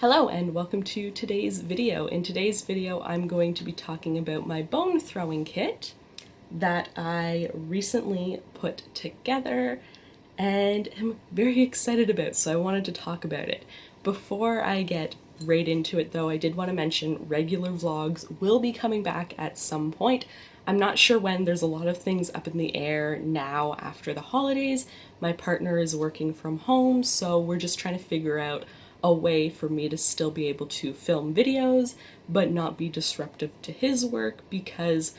Hello and welcome to today's video. In today's video I'm going to be talking about my bone throwing kit that I recently put together and am very excited about, so I wanted to talk about it. Before I get right into it though, I did want to mention regular vlogs will be coming back at some point. I'm not sure when. There's a lot of things up in the air now after the holidays. My partner is working from home, so we're just trying to figure out a way for me to still be able to film videos but not be disruptive to his work, because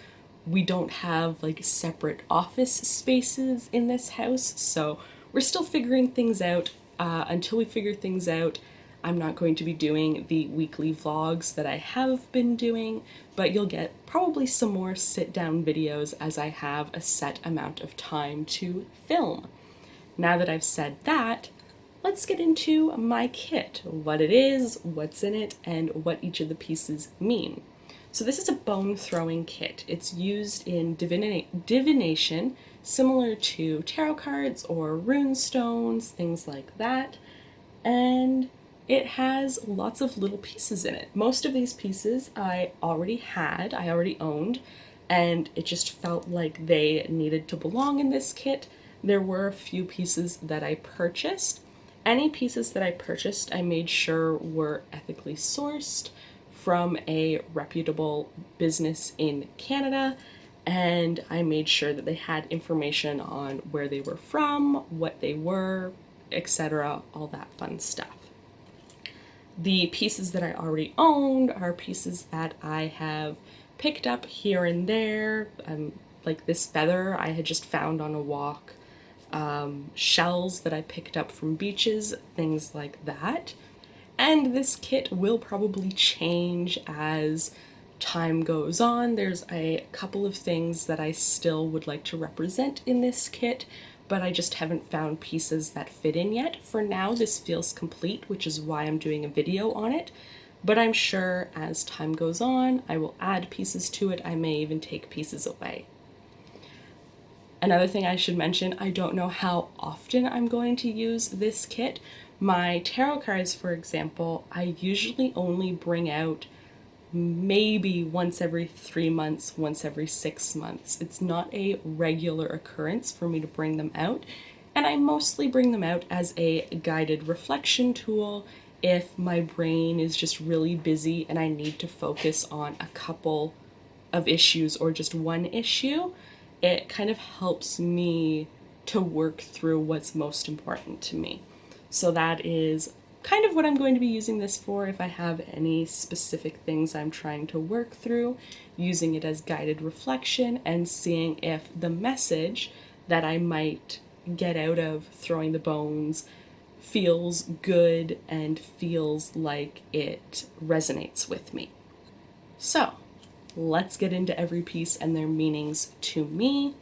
we don't have like separate office spaces in this house. So we're still figuring things out. Until we figure things out, I'm not going to be doing the weekly vlogs that I have been doing, but you'll get probably some more sit-down videos as I have a set amount of time to film. Now that I've said that, let's get into my kit, what it is, what's in it, and what each of the pieces mean. So this is a bone throwing kit. It's used in divination, similar to tarot cards or rune stones, things like that. And it has lots of little pieces in it. Most of these pieces I already owned, and it just felt like they needed to belong in this kit. There were a few pieces that I purchased. Any pieces that I purchased, I made sure were ethically sourced from a reputable business in Canada, and I made sure that they had information on where they were from, what they were, etc., all that fun stuff. The pieces that I already owned are pieces that I have picked up here and there, like this feather I had just found on a walk, shells that I picked up from beaches, things like that. And this kit will probably change as time goes on. There's a couple of things that I still would like to represent in this kit, but I just haven't found pieces that fit in yet. For now, this feels complete, which is why I'm doing a video on it, but I'm sure as time goes on, I will add pieces to it. I may even take pieces away. Another thing I should mention, I don't know how often I'm going to use this kit. My tarot cards, for example, I usually only bring out maybe once every 3 months, once every 6 months. It's not a regular occurrence for me to bring them out, and I mostly bring them out as a guided reflection tool if my brain is just really busy and I need to focus on a couple of issues or just one issue. It kind of helps me to work through what's most important to me. So that is kind of what I'm going to be using this for. If I have any specific things I'm trying to work through, using it as guided reflection and seeing if the message that I might get out of throwing the bones feels good and feels like it resonates with me. So let's get into every piece and their meanings to me.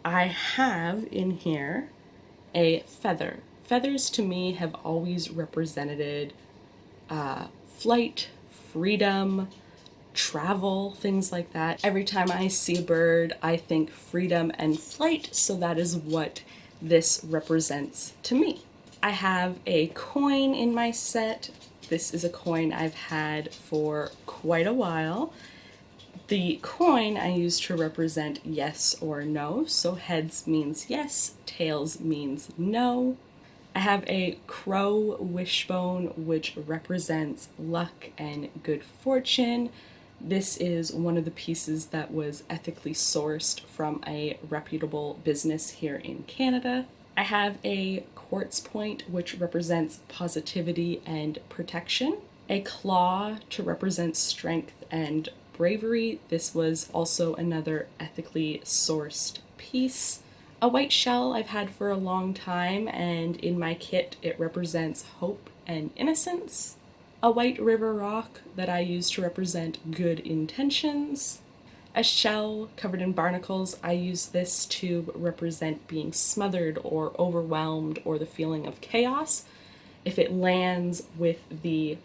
I have in here a feather. Feathers to me have always represented flight, freedom, travel, things like that. Every time I see a bird, I think freedom and flight, so that is what this represents to me. I have a coin in my set. This is a coin I've had for quite a while. The coin I use to represent yes or no, so heads means yes, tails means no. I have a crow wishbone, which represents luck and good fortune. This is one of the pieces that was ethically sourced from a reputable business here in Canada. I have a Quartz Point, which represents positivity and protection. A claw to represent strength and bravery. This was also another ethically sourced piece. A white shell I've had for a long time, and in my kit it represents hope and innocence. A white river rock that I use to represent good intentions. A shell covered in barnacles, I use this to represent being smothered or overwhelmed or the feeling of chaos. If it lands with the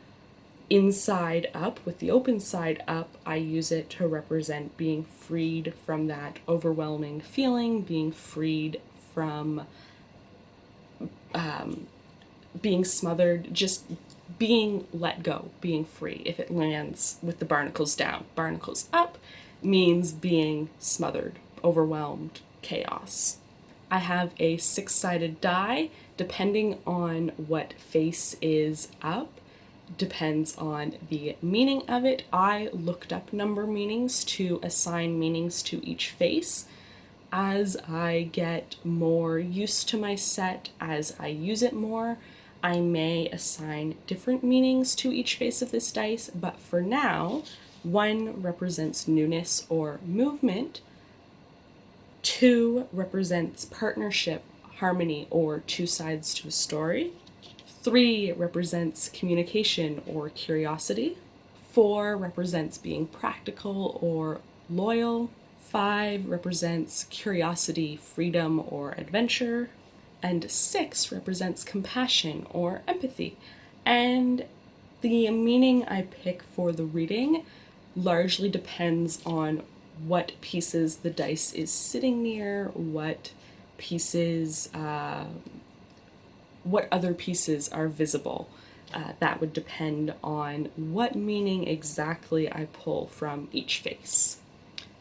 inside up, with the open side up, I use it to represent being freed from that overwhelming feeling, being freed from being smothered, just being let go, being free. If it lands with the barnacles down, barnacles up means being smothered, overwhelmed, chaos. I have a 6-sided die. Depending on what face is up, depends on the meaning of it. I looked up number meanings to assign meanings to each face. As I get more used to my set, as I use it more, I may assign different meanings to each face of this dice, but for now, 1 represents newness or movement, 2 represents partnership, harmony, or 2 sides to a story, 3 represents communication or curiosity, 4 represents being practical or loyal, 5 represents curiosity, freedom, or adventure, and 6 represents compassion or empathy. And the meaning I pick for the reading largely depends on what pieces the dice is sitting near, what other pieces are visible. That would depend on what meaning exactly I pull from each face.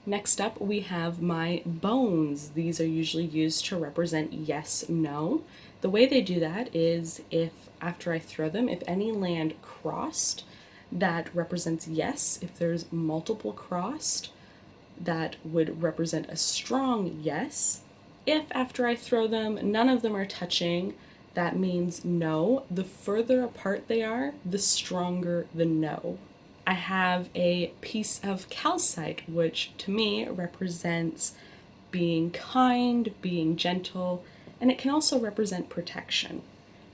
Next up, we have my bones. These are usually used to represent yes, no. The way they do that is if, after I throw them, if any land crossed, that represents yes. If there's multiple crossed, that would represent a strong yes. If, after I throw them, none of them are touching, that means no. The further apart they are, the stronger the no. I have a piece of calcite, which to me represents being kind, being gentle, and it can also represent protection.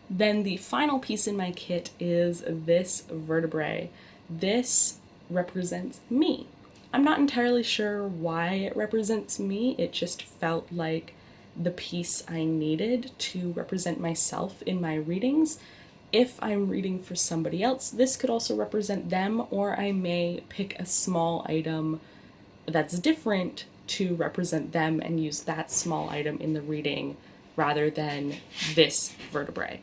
Then the final piece in my kit is this vertebrae. This represents me. I'm not entirely sure why it represents me. It just felt like the piece I needed to represent myself in my readings. If I'm reading for somebody else, this could also represent them, or I may pick a small item that's different to represent them and use that small item in the reading rather than this vertebrae.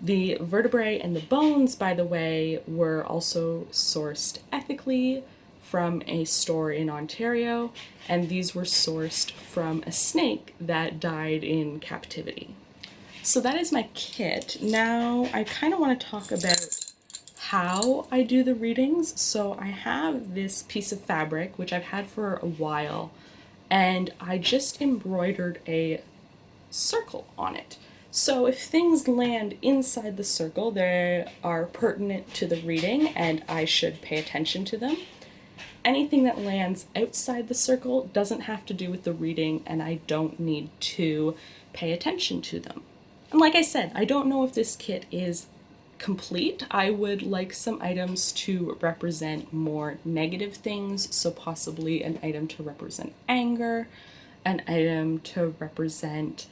The vertebrae and the bones, by the way, were also sourced ethically from a store in Ontario, and these were sourced from a snake that died in captivity. So that is my kit. Now I kind of want to talk about how I do the readings. So I have this piece of fabric, which I've had for a while, and I just embroidered a circle on it. So if things land inside the circle, they are pertinent to the reading and I should pay attention to them. Anything that lands outside the circle doesn't have to do with the reading and I don't need to pay attention to them. And like I said, I don't know if this kit is complete. I would like some items to represent more negative things, so possibly an item to represent anger, an item to represent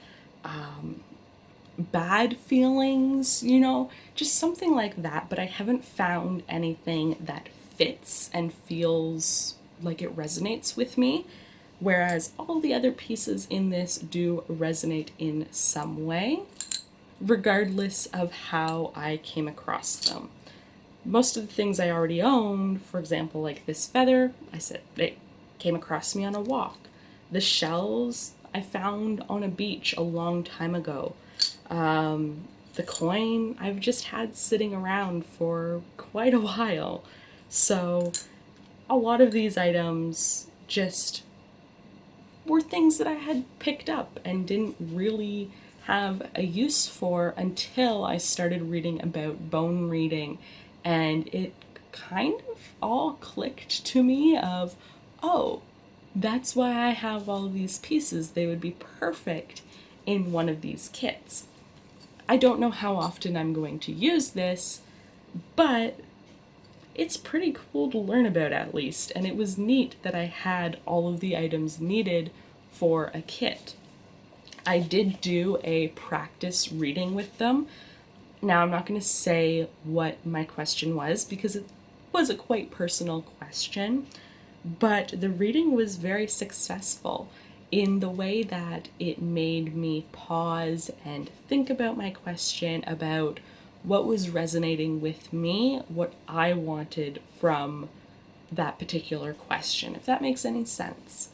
bad feelings, just something like that, but I haven't found anything that fits and feels like it resonates with me, whereas all the other pieces in this do resonate in some way, regardless of how I came across them. Most of the things I already owned, for example, like this feather, I said it came across me on a walk. The shells I found on a beach a long time ago. The coin I've just had sitting around for quite a while. So a lot of these items just were things that I had picked up and didn't really have a use for until I started reading about bone reading, and it kind of all clicked to me of, oh, that's why I have all these pieces. They would be perfect in one of these kits. I don't know how often I'm going to use this, but it's pretty cool to learn about at least, and it was neat that I had all of the items needed for a kit. I did do a practice reading with them. Now I'm not going to say what my question was because it was a quite personal question, but the reading was very successful in the way that it made me pause and think about my question, about what was resonating with me, what I wanted from that particular question, if that makes any sense.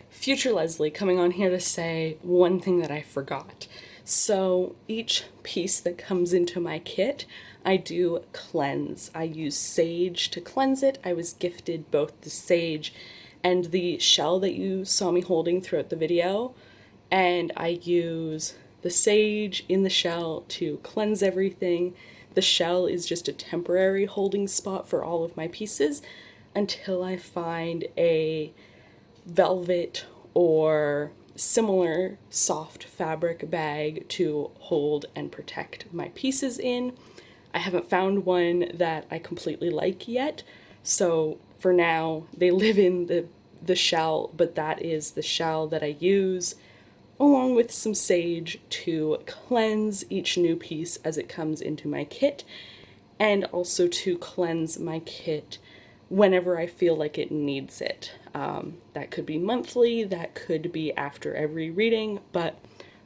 Future Leslie coming on here to say one thing that I forgot. So each piece that comes into my kit, I do cleanse. I use sage to cleanse it. I was gifted both the sage and the shell that you saw me holding throughout the video, and I use the sage in the shell to cleanse everything. The shell is just a temporary holding spot for all of my pieces until I find a velvet or similar soft fabric bag to hold and protect my pieces in. I haven't found one that I completely like yet, so for now they live in the shell, but that is the shell that I use along with some sage to cleanse each new piece as it comes into my kit, and also to cleanse my kit whenever I feel like it needs it. That could be monthly, that could be after every reading, but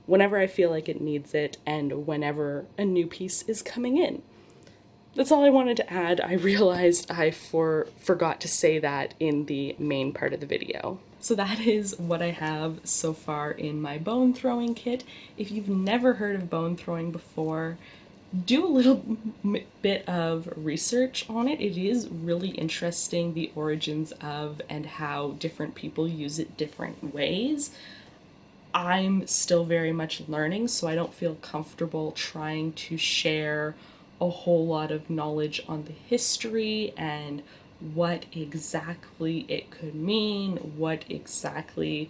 whenever I feel like it needs it and whenever a new piece is coming in. That's all I wanted to add. I realized I forgot to say that in the main part of the video. So that is what I have so far in my bone throwing kit. If you've never heard of bone throwing before, do a little bit of research on it. It is really interesting, the origins of and how different people use it different ways. I'm still very much learning, so I don't feel comfortable trying to share a whole lot of knowledge on the history and what exactly it could mean, what exactly,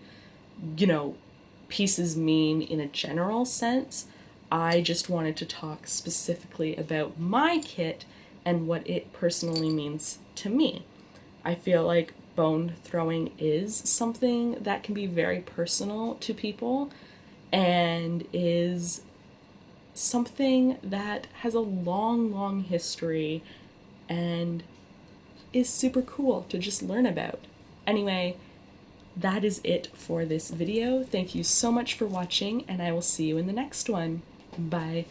pieces mean in a general sense. I just wanted to talk specifically about my kit and what it personally means to me. I feel like bone throwing is something that can be very personal to people and is something that has a long history and is super cool to just learn about. Anyway, that is it for this video. Thank you so much for watching, and I will see you in the next one. Bye.